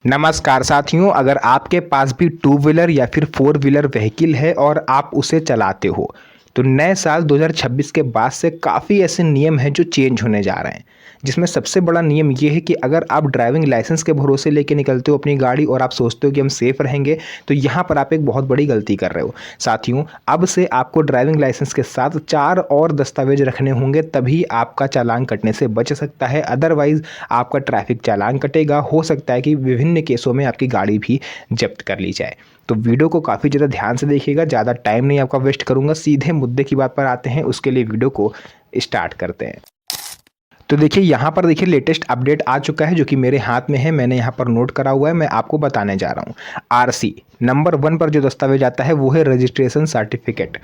नमस्कार साथियों, अगर आपके पास भी टू व्हीलर या फिर फोर व्हीलर व्हीकल है और आप उसे चलाते हो तो नए साल 2026 के बाद से काफ़ी ऐसे नियम हैं जो चेंज होने जा रहे हैं। जिसमें सबसे बड़ा नियम ये है कि अगर आप ड्राइविंग लाइसेंस के भरोसे लेके निकलते हो अपनी गाड़ी और आप सोचते हो कि हम सेफ रहेंगे, तो यहाँ पर आप एक बहुत बड़ी गलती कर रहे हो। साथियों, अब से आपको ड्राइविंग लाइसेंस के साथ 4 और दस्तावेज रखने होंगे, तभी आपका चालान कटने से बच सकता है। अदरवाइज आपका ट्रैफिक चालान कटेगा, हो सकता है कि विभिन्न केसों में आपकी गाड़ी भी जब्त कर ली जाए। तो वीडियो को काफ़ी ज़्यादा ध्यान से देखिएगा, ज़्यादा टाइम नहीं आपका वेस्ट करूंगा, सीधे मुद्दे की बात पर आते हैं। उसके लिए वीडियो को स्टार्ट करते हैं। तो देखिए यहाँ पर देखिए लेटेस्ट अपडेट आ चुका है जो कि मेरे हाथ में है, मैंने यहाँ पर नोट करा हुआ है, मैं आपको बताने जा रहा हूँ। आरसी नंबर 1 पर जो दस्तावेज आता है वो है रजिस्ट्रेशन सर्टिफिकेट।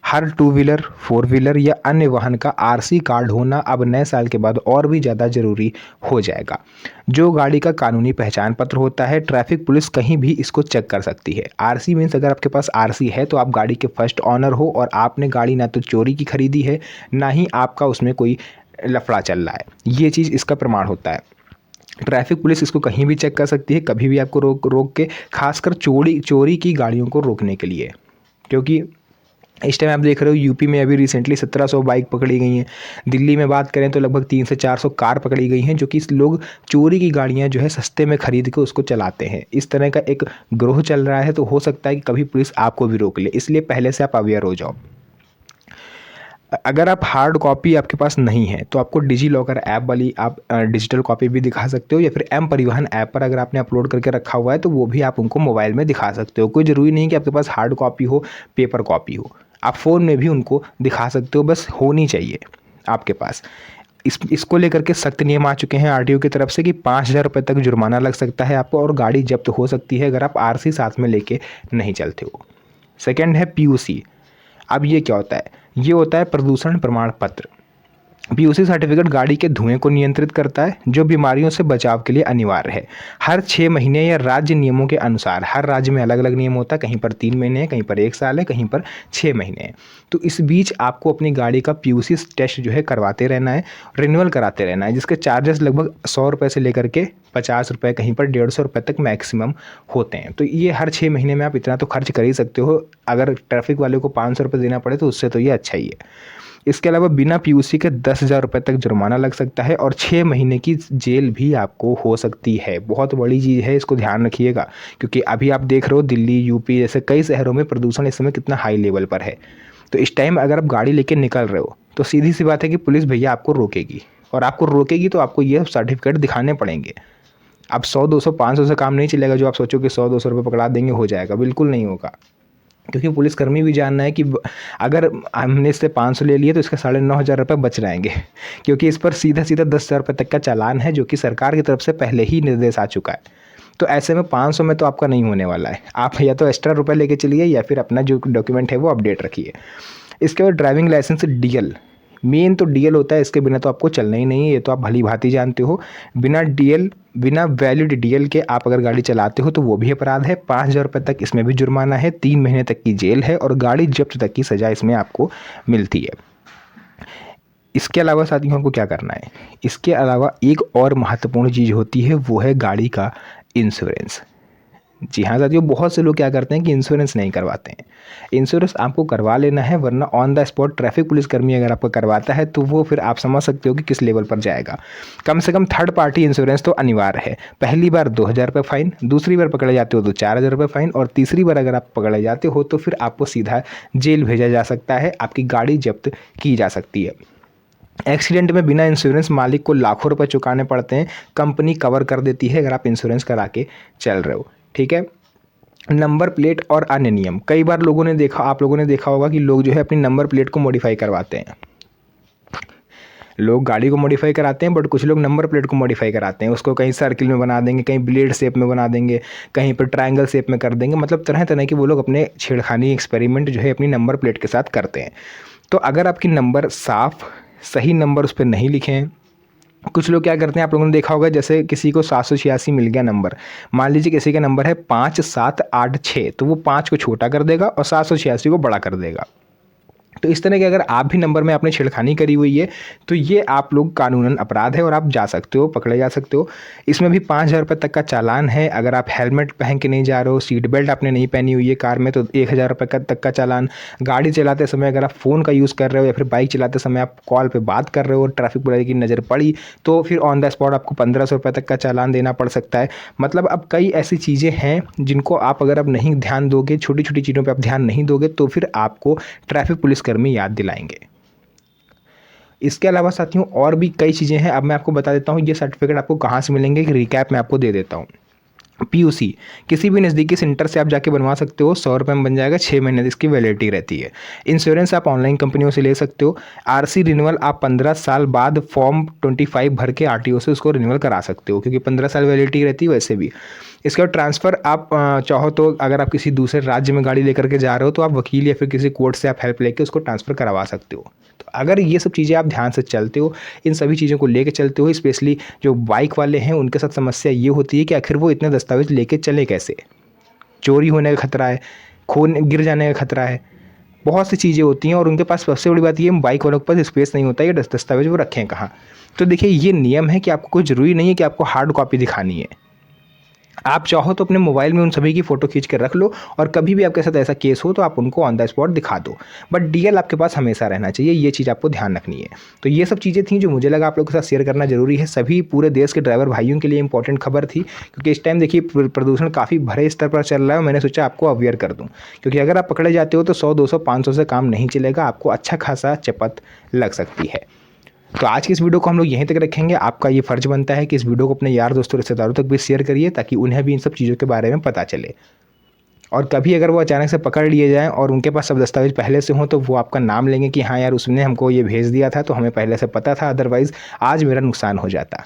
हर टू व्हीलर, फोर व्हीलर या अन्य वाहन का आरसी कार्ड होना अब नए साल के बाद और भी ज़्यादा ज़रूरी हो जाएगा। जो गाड़ी का कानूनी पहचान पत्र होता है, ट्रैफिक पुलिस कहीं भी इसको चेक कर सकती है। आरसी मीन्स अगर आपके पास आरसी है तो आप गाड़ी के फर्स्ट ऑनर हो और आपने गाड़ी ना तो चोरी की खरीदी है, ना ही आपका उसमें कोई लफड़ा चल रहा है। ये चीज़ इसका प्रमाण होता है। ट्रैफिक पुलिस इसको कहीं भी चेक कर सकती है, कभी भी आपको रोक के, खासकर चोरी की गाड़ियों को रोकने के लिए। क्योंकि इस टाइम आप देख रहे हो यूपी में अभी रिसेंटली 1700 बाइक पकड़ी गई हैं। दिल्ली में बात करें तो लगभग 300 से 400 कार पकड़ी गई हैं, जो कि लोग चोरी की गाड़ियां जो है सस्ते में खरीद के उसको चलाते हैं। इस तरह का एक ग्रोह चल रहा है, तो हो सकता है कि कभी पुलिस आपको भी रोक ले, इसलिए पहले से आप अवेयर हो जाओ। अगर आप हार्ड कॉपी आपके पास नहीं है तो आपको डिजी लॉकर ऐप वाली आप डिजिटल कॉपी भी दिखा सकते हो, या फिर एम परिवहन ऐप पर अगर आपने अपलोड करके रखा हुआ है तो वो भी आप उनको मोबाइल में दिखा सकते हो। कोई ज़रूरी नहीं कि आपके पास हार्ड कॉपी हो, पेपर कॉपी हो, आप फ़ोन में भी उनको दिखा सकते हो, बस होनी चाहिए आपके पास। इसको लेकर के सख्त नियम आ चुके हैं आरटीओ की तरफ से कि 5,000 रुपये तक जुर्माना लग सकता है आपको और गाड़ी जब्त हो सकती है अगर आप आरसी साथ में लेके नहीं चलते हो। सेकेंड है पीयूसी। अब ये क्या होता है? ये होता है प्रदूषण प्रमाण पत्र। पीयूसी सर्टिफिकेट गाड़ी के धुएं को नियंत्रित करता है, जो बीमारियों से बचाव के लिए अनिवार्य है। हर 6 महीने या राज्य नियमों के अनुसार, हर राज्य में अलग अलग नियम होता है, कहीं पर 3 महीने है, कहीं पर 1 साल है, कहीं पर 6 महीने है। तो इस बीच आपको अपनी गाड़ी का पीयूसी टेस्ट जो है करवाते रहना है, रिन्यूअल कराते रहना है, जिसके चार्जेस लगभग 100 रुपये से लेकर के 50 रुपये, कहीं पर 150 रुपये तक मैक्सिमम होते हैं। तो ये हर 6 महीने में आप इतना तो खर्च कर ही सकते हो। अगर ट्रैफिक वाले को 500 रुपये देना पड़े तो उससे तो ये अच्छा ही है। इसके अलावा बिना पीयूसी के 10,000 रुपये तक जुर्माना लग सकता है और 6 महीने की जेल भी आपको हो सकती है। बहुत बड़ी चीज़ है, इसको ध्यान रखिएगा, क्योंकि अभी आप देख रहे हो दिल्ली, यूपी जैसे कई शहरों में प्रदूषण इस समय कितना हाई लेवल पर है। तो इस टाइम अगर आप गाड़ी लेके निकल रहे हो तो सीधी सी बात है कि पुलिस भैया आपको रोकेगी, और आपको रोकेगी तो आपको ये सर्टिफिकेट दिखाने पड़ेंगे। अब 100, 200, 500 से काम नहीं चलेगा। जो आप सोचो कि 100-200 रुपये पकड़ा देंगे हो जाएगा, बिल्कुल नहीं होगा। क्योंकि पुलिसकर्मी भी जानना है कि अगर हमने इससे 500 ले लिए तो इसके 9,500 रुपये बच जाएंगे। क्योंकि इस पर सीधा सीधा 10,000 रुपये तक का चालान है, जो कि सरकार की तरफ से पहले ही निर्देश आ चुका है। तो ऐसे में 500 में तो आपका नहीं होने वाला है। आप या तो एक्स्ट्रा रुपये लेके चलिए या फिर अपना जो डॉक्यूमेंट है वो अपडेट रखिए। इसके बाद ड्राइविंग लाइसेंस डीएल, मेन तो डीएल होता है, इसके बिना तो आपको चलना ही नहीं है, ये तो आप भली भांति जानते हो। बिना डीएल, बिना वैलिड डीएल के आप अगर गाड़ी चलाते हो तो वो भी अपराध है। 5,000 रुपये तक इसमें भी जुर्माना है, 3 महीने तक की जेल है और गाड़ी जब्त तक की सज़ा इसमें आपको मिलती है। इसके अलावा साथियों को क्या करना है? इसके अलावा एक और महत्वपूर्ण चीज़ होती है, वो है गाड़ी का इंश्योरेंस। जी हाँ साथियों, बहुत से लोग क्या करते हैं कि इंश्योरेंस नहीं करवाते हैं। इंश्योरेंस आपको करवा लेना है, वरना ऑन द स्पॉट ट्रैफिक पुलिसकर्मी अगर आपका करवाता है तो वो फिर आप समझ सकते हो कि किस लेवल पर जाएगा। कम से कम थर्ड पार्टी इंश्योरेंस तो अनिवार्य है। पहली बार 2,000 रुपये फ़ाइन, दूसरी बार पकड़े जाते हो तो 4,000 रुपये फ़ाइन, और तीसरी बार अगर आप पकड़े जाते हो तो फिर आपको सीधा जेल भेजा जा सकता है, आपकी गाड़ी जब्त की जा सकती है। एक्सीडेंट में बिना इंश्योरेंस मालिक को लाखों रुपए चुकाने पड़ते हैं, कंपनी कवर कर देती है अगर आप इंश्योरेंस करा के चल रहे हो। ठीक है। नंबर प्लेट और अन्य नियम, कई बार आप लोगों ने देखा होगा कि लोग जो है अपनी नंबर प्लेट को मॉडिफाई करवाते हैं। लोग गाड़ी को मॉडिफाई कराते हैं, बट कुछ लोग नंबर प्लेट को मॉडिफाई कराते हैं। उसको कहीं सर्किल में बना देंगे, कहीं ब्लेड शेप में बना देंगे, कहीं पर ट्रायंगल शेप में कर देंगे। मतलब तरह तरह की वो लोग अपने छेड़खानी एक्सपेरिमेंट जो है अपनी नंबर प्लेट के साथ करते हैं। तो अगर आपकी नंबर साफ सही नंबर उस पर नहीं लिखे हैं, कुछ लोग क्या करते हैं, आप लोगों ने देखा होगा, जैसे किसी को 786 मिल गया नंबर, मान लीजिए किसी का नंबर है 5786, तो वो 5 को छोटा कर देगा और 786 को बड़ा कर देगा। तो इस तरह के अगर आप भी नंबर में आपने छेड़खानी करी हुई है तो ये आप लोग कानूनन अपराध है और आप जा सकते हो, पकड़े जा सकते हो। इसमें भी 5,000 रुपये तक का चालान है। अगर आप हेलमेट पहन के नहीं जा रहे हो, सीट बेल्ट आपने नहीं पहनी हुई है कार में, तो 1,000 रुपये तक का चालान। गाड़ी चलाते समय अगर आप फ़ोन का यूज़ कर रहे हो या फिर बाइक चलाते समय आप कॉल पर बात कर रहे हो, ट्रैफिक पुलिस की नज़र पड़ी तो फिर ऑन द स्पॉट आपको 1,500 रुपये तक का चालान देना पड़ सकता है। मतलब अब कई ऐसी चीज़ें हैं जिनको आप अगर अब नहीं ध्यान दोगे, छोटी छोटी चीज़ों पर आप ध्यान नहीं दोगे तो फिर आपको ट्रैफिक पुलिसकर्मी याद दिलाएंगे। इसके अलावा साथियों और भी कई चीज़ें हैं। अब मैं आपको बता देता हूँ ये सर्टिफिकेट आपको कहाँ से मिलेंगे, एक रिकैप मैं आपको दे देता हूँ। पीयूसी किसी भी नज़दीकी सेंटर से आप जाके बनवा सकते हो, 100 रुपये में बन जाएगा, 6 महीने इसकी वैलिडिटी रहती है। इंश्योरेंस आप ऑनलाइन कंपनियों से ले सकते हो। आरसी रिन्यूअल आप 15 साल बाद फॉर्म 25 भर के आरटीओ से उसको रिन्यूअल करा सकते हो, क्योंकि 15 साल वैलिडिटी रहती है वैसे भी। इसके बाद ट्रांसफ़र आप चाहो तो अगर आप किसी दूसरे राज्य में गाड़ी लेकर के जा रहे हो तो आप वकील या फिर किसी कोर्ट से आप हेल्प लेके उसको ट्रांसफ़र करवा सकते हो। तो अगर ये सब चीज़ें आप ध्यान से चलते हो, इन सभी चीज़ों को लेके चलते हो, स्पेशली जो बाइक वाले हैं उनके साथ समस्या ये होती है कि आखिर वो इतने दस्तावेज लेके चले कैसे। चोरी होने का खतरा है, खून गिर जाने का खतरा है, बहुत सी चीज़ें होती हैं और उनके पास सबसे बड़ी बात ये है बाइक वालों के पास स्पेस नहीं होता है, ये दस्तावेज वो रखें कहाँ। तो देखिए ये नियम है कि आपको कोई ज़रूरी नहीं है कि आपको हार्ड कॉपी दिखानी है। आप चाहो तो अपने मोबाइल में उन सभी की फ़ोटो खींच के रख लो और कभी भी आपके साथ ऐसा केस हो तो आप उनको ऑन द स्पॉट दिखा दो। बट डीएल आपके पास हमेशा रहना चाहिए, ये चीज़ आपको ध्यान रखनी है। तो ये सब चीज़ें थी जो मुझे लगा आप लोगों के साथ शेयर करना ज़रूरी है। सभी पूरे देश के ड्राइवर भाइयों के लिए इंपॉर्टेंट खबर थी, क्योंकि इस टाइम देखिए प्रदूषण काफ़ी भरे स्तर पर चल रहा है। मैंने सोचा आपको अवेयर कर दूँ, क्योंकि अगर आप पकड़े जाते हो तो 100, 200, 500 से काम नहीं चलेगा, आपको अच्छा खासा चपत लग सकती है। तो आज की इस वीडियो को हम लोग यहीं तक रखेंगे। आपका ये फ़र्ज़ बनता है कि इस वीडियो को अपने यार दोस्तों रिश्तेदारों तक भी शेयर करिए, ताकि उन्हें भी इन सब चीज़ों के बारे में पता चले। और कभी अगर वो अचानक से पकड़ लिए जाएँ और उनके पास सब दस्तावेज पहले से हों तो वो आपका नाम लेंगे कि हाँ यार उसने हमको ये भेज दिया था तो हमें पहले से पता था, अदरवाइज़ आज मेरा नुकसान हो जाता।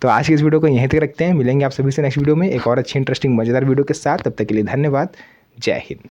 तो आज की इस वीडियो को यहीं तक रखते हैं। मिलेंगे आप सभी से नेक्स्ट वीडियो में एक और अच्छी इंटरेस्टिंग मज़ेदार वीडियो के साथ। तब तक के लिए धन्यवाद। जय हिंद।